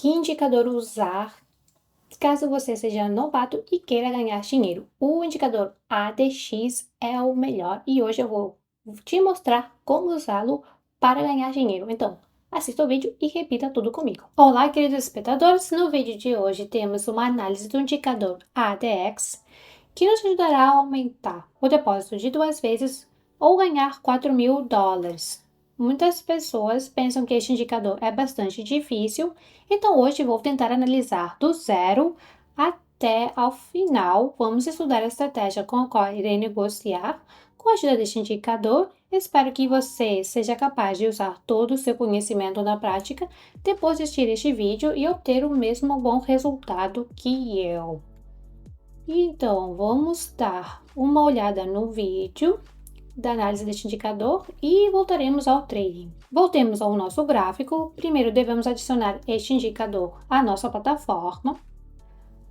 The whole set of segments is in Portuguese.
Que indicador usar caso você seja novato e queira ganhar dinheiro? O indicador ADX é o melhor e hoje eu vou te mostrar como usá-lo para ganhar dinheiro. Então, assista o vídeo e repita tudo comigo. Olá, queridos espectadores! No vídeo de hoje temos uma análise do indicador ADX que nos ajudará a aumentar o depósito de 2 vezes ou ganhar $4.000. Muitas pessoas pensam que este indicador é bastante difícil, então hoje vou tentar analisar do zero até ao final. Vamos estudar a estratégia com a qual irei negociar com a ajuda deste indicador. Espero que você seja capaz de usar todo o seu conhecimento na prática depois de assistir este vídeo e obter o mesmo bom resultado que eu. Então, vamos dar uma olhada no vídeo da análise deste indicador e voltaremos ao trading. Voltemos ao nosso gráfico. Primeiro devemos adicionar este indicador à nossa plataforma.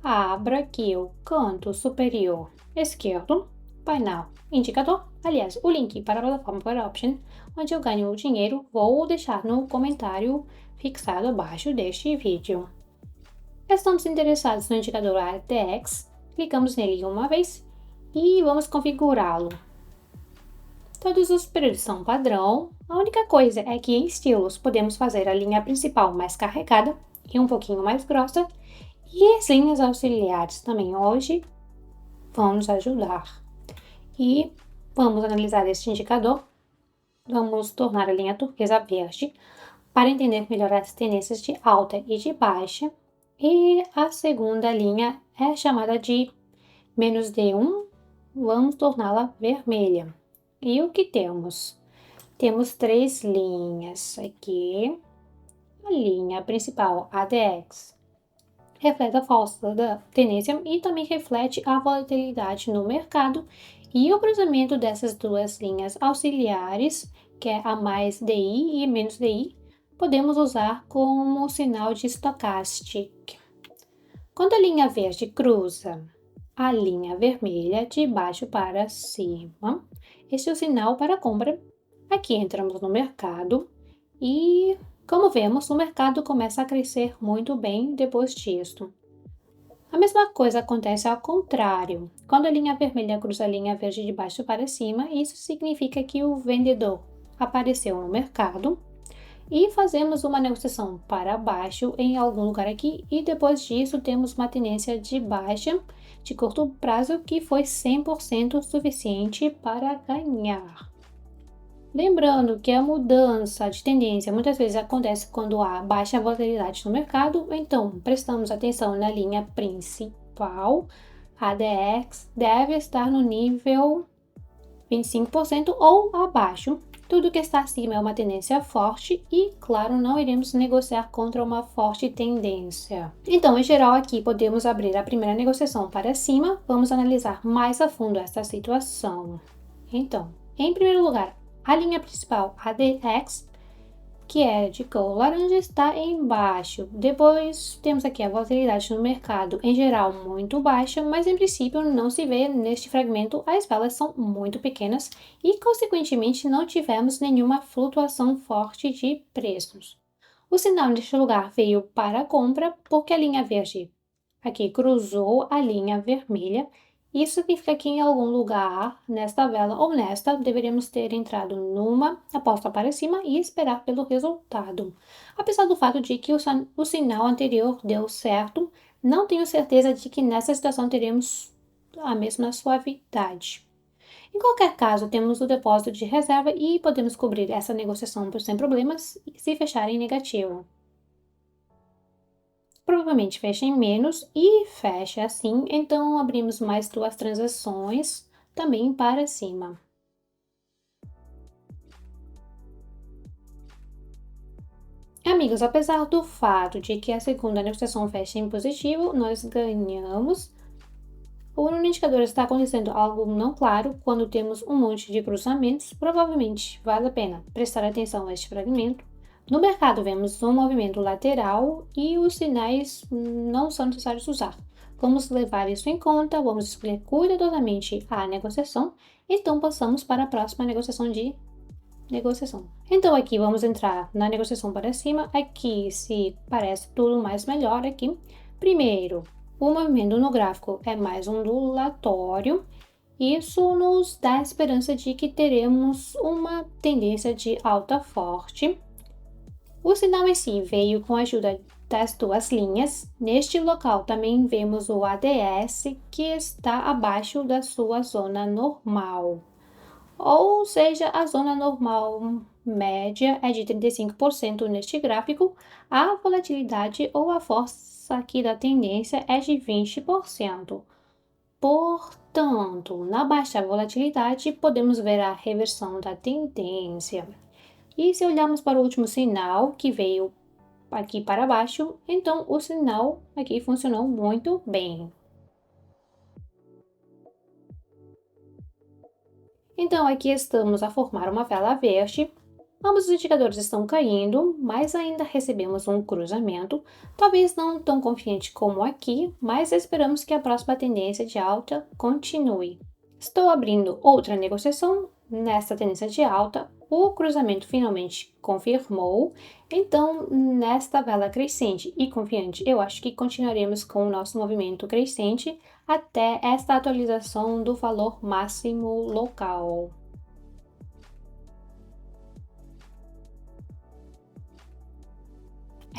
Abra aqui o canto superior esquerdo, painel indicador. Aliás, o link para a plataforma Power Option, onde eu ganho o dinheiro, vou deixar no comentário fixado abaixo deste vídeo. Estamos interessados no indicador ADX, clicamos nele uma vez e vamos configurá-lo. Todos os períodos são padrão, a única coisa é que em estilos podemos fazer a linha principal mais carregada e um pouquinho mais grossa, e as linhas auxiliares também hoje vão nos ajudar. E vamos analisar este indicador, vamos tornar a linha turquesa verde para entender melhor as tendências de alta e de baixa, e a segunda linha é chamada de -D1, vamos torná-la vermelha. E o que temos? Temos 3 linhas aqui. A linha principal, ADX, reflete a força da tendência e também reflete a volatilidade no mercado. E o cruzamento dessas duas linhas auxiliares, que é a mais DI e menos DI, podemos usar como sinal de stochastic. Quando a linha verde cruza a linha vermelha de baixo para cima, este é o sinal para compra. Aqui entramos no mercado e, como vemos, o mercado começa a crescer muito bem depois disso. A mesma coisa acontece ao contrário. Quando a linha vermelha cruza a linha verde de baixo para cima, isso significa que o vendedor apareceu no mercado e fazemos uma negociação para baixo em algum lugar aqui, e depois disso temos uma tendência de baixa de curto prazo que foi 100% suficiente para ganhar. Lembrando que a mudança de tendência muitas vezes acontece quando há baixa volatilidade no mercado, então prestamos atenção na linha principal. A ADX deve estar no nível 25% ou abaixo. Tudo que está acima é uma tendência forte e, claro, não iremos negociar contra uma forte tendência. Então, em geral, aqui podemos abrir a primeira negociação para cima. Vamos analisar mais a fundo esta situação. Então, em primeiro lugar, a linha principal, ADX, que é de cor laranja, está embaixo. Depois temos aqui a volatilidade no mercado, em geral muito baixa, mas em princípio não se vê neste fragmento. As velas são muito pequenas e, consequentemente, não tivemos nenhuma flutuação forte de preços. O sinal neste lugar veio para a compra porque a linha verde aqui cruzou a linha vermelha. Isso significa que em algum lugar, nesta vela ou nesta, deveríamos ter entrado numa aposta para cima e esperar pelo resultado. Apesar do fato de que o sinal anterior deu certo, não tenho certeza de que nessa situação teremos a mesma suavidade. Em qualquer caso, temos o depósito de reserva e podemos cobrir essa negociação sem problemas se fechar em negativo. Provavelmente fecha em menos e fecha assim, então abrimos mais 2 transações também para cima. Amigos, apesar do fato de que a segunda negociação fecha em positivo, nós ganhamos. O indicador está acontecendo algo não claro quando temos um monte de cruzamentos. Provavelmente vale a pena prestar atenção a este fragmento. No mercado vemos um movimento lateral e os sinais não são necessários usar. Vamos levar isso em conta, vamos escolher cuidadosamente a negociação, então passamos para a próxima negociação de negociação. Então, aqui vamos entrar na negociação para cima. Aqui se parece tudo mais melhor aqui. Primeiro, o movimento no gráfico é mais ondulatório. Isso nos dá a esperança de que teremos uma tendência de alta forte. O sinal em si veio com a ajuda das duas linhas. Neste local também vemos o ADS, que está abaixo da sua zona normal. Ou seja, a zona normal média é de 35% neste gráfico, a volatilidade ou a força aqui da tendência é de 20%. Portanto, na baixa volatilidade, podemos ver a reversão da tendência. E se olharmos para o último sinal, que veio aqui para baixo, então o sinal aqui funcionou muito bem. Então, aqui estamos a formar uma vela verde. Ambos os indicadores estão caindo, mas ainda recebemos um cruzamento. Talvez não tão confiante como aqui, mas esperamos que a próxima tendência de alta continue. Estou abrindo outra negociação nessa tendência de alta. O cruzamento finalmente confirmou. Então, nesta vela crescente e confiante, eu acho que continuaremos com o nosso movimento crescente até esta atualização do valor máximo local.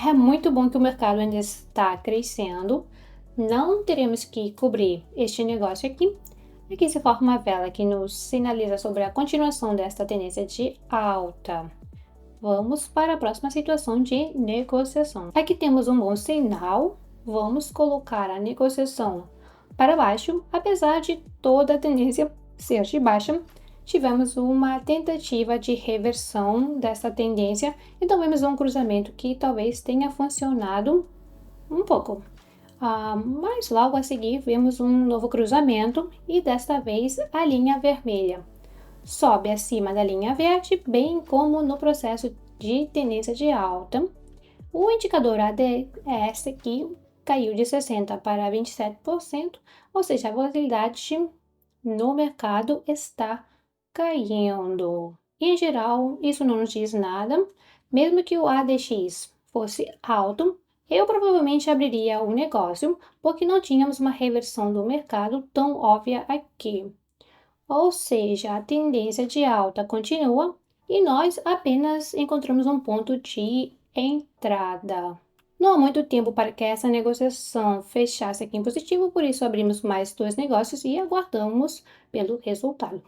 É muito bom que o mercado ainda está crescendo. Não teremos que cobrir este negócio aqui. Aqui se forma uma vela que nos sinaliza sobre a continuação desta tendência de alta. Vamos para a próxima situação de negociação. Aqui temos um bom sinal. Vamos colocar a negociação para baixo, apesar de toda a tendência ser de baixa. Tivemos uma tentativa de reversão dessa tendência, então vemos um cruzamento que talvez tenha funcionado um pouco. Mas logo a seguir vemos um novo cruzamento e desta vez a linha vermelha sobe acima da linha verde, bem como no processo de tendência de alta. O indicador ADS aqui caiu de 60% para 27%, ou seja, a volatilidade no mercado está caindo. Em geral, isso não nos diz nada. Mesmo que o ADX fosse alto, eu provavelmente abriria o negócio, porque não tínhamos uma reversão do mercado tão óbvia aqui. Ou seja, a tendência de alta continua e nós apenas encontramos um ponto de entrada. Não há muito tempo para que essa negociação fechasse aqui em positivo, por isso abrimos mais dois negócios e aguardamos pelo resultado.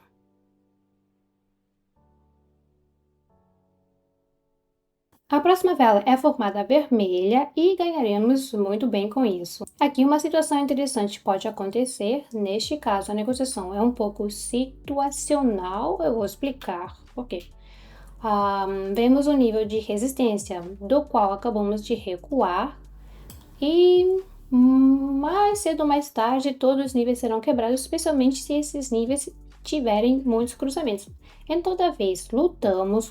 A próxima vela é formada vermelha e ganharemos muito bem com isso. Aqui uma situação interessante pode acontecer. Neste caso, a negociação é um pouco situacional. Eu vou explicar por quê. Vemos o nível de resistência, do qual acabamos de recuar. E mais cedo ou mais tarde, todos os níveis serão quebrados, especialmente se esses níveis tiverem muitos cruzamentos. Então, toda vez lutamos,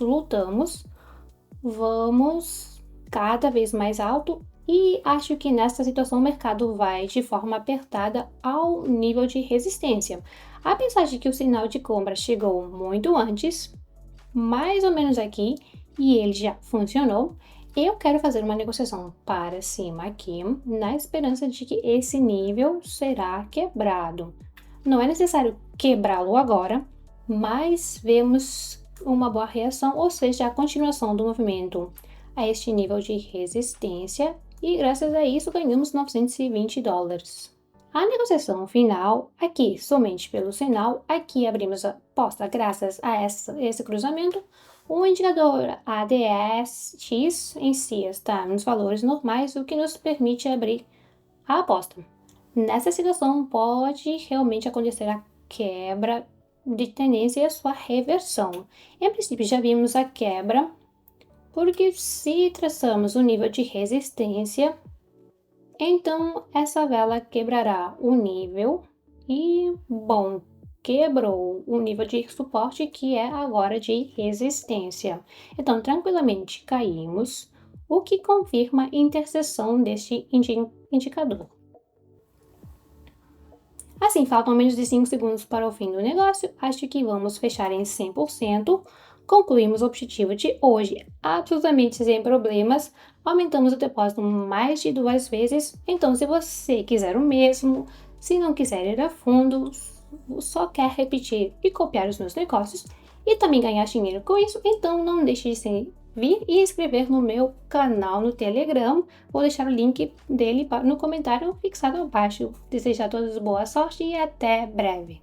vamos cada vez mais alto e acho que nessa situação o mercado vai de forma apertada ao nível de resistência. Apesar de que o sinal de compra chegou muito antes, mais ou menos aqui, e ele já funcionou, eu quero fazer uma negociação para cima aqui, na esperança de que esse nível será quebrado. Não é necessário quebrá-lo agora, mas vemos uma boa reação, ou seja, a continuação do movimento a este nível de resistência e graças a isso ganhamos $920. A negociação final, aqui somente pelo sinal, aqui abrimos a aposta graças a esse cruzamento. O indicador ADS-X em si está nos valores normais, o que nos permite abrir a aposta. Nessa situação pode realmente acontecer a quebra de tendência e a sua reversão. Em princípio, já vimos a quebra, porque se traçamos o nível de resistência, então essa vela quebrará o nível e, bom, quebrou o nível de suporte que é agora de resistência. Então, tranquilamente caímos, o que confirma a interseção deste indicador. Assim, faltam menos de 5 segundos para o fim do negócio. Acho que vamos fechar em 100%. Concluímos o objetivo de hoje absolutamente sem problemas. Aumentamos o depósito mais de 2 vezes. Então, se você quiser o mesmo, se não quiser ir a fundo, só quer repetir e copiar os meus negócios e também ganhar dinheiro com isso, então não deixe de vir e inscrever no meu canal no Telegram. Vou deixar o link dele no comentário fixado abaixo. Desejo a todos boa sorte e até breve.